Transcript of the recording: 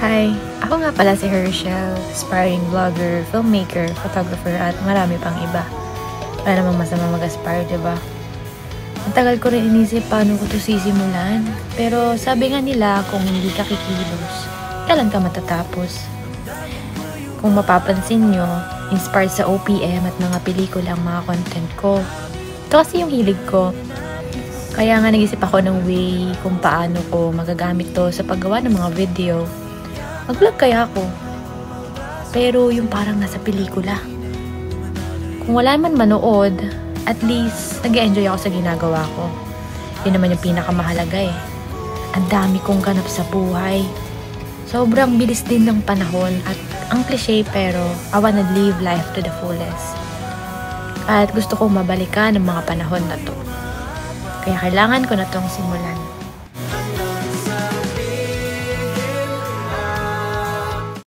Hi! Ako nga pala si Herschel, aspiring vlogger, filmmaker, photographer at marami pang iba. Wala namang masama mag-aspire, diba? Ang tagal ko rin inisip paano ko ito sisimulan. Pero sabi nga nila kung hindi ka kikilos, kailan ka matatapos? Kung mapapansin nyo, inspired sa OPM at mga pelikula ang mga content ko. Ito kasi yung hilig ko. Kaya nga nag-isip ako ng way kung paano ko magagamit to sa paggawa ng mga video. Mag-vlog kaya ako. Pero yung parang nasa pelikula. Kung wala man manood, at least nag-enjoy ako sa ginagawa ko. Yun naman yung pinakamahalaga eh. Ang dami kong ganap sa buhay. Sobrang bilis din ng panahon at ang cliche pero I wanna live life to the fullest. At gusto kong mabalikan ng mga panahon na to. Kaya kailangan ko na tong simulan.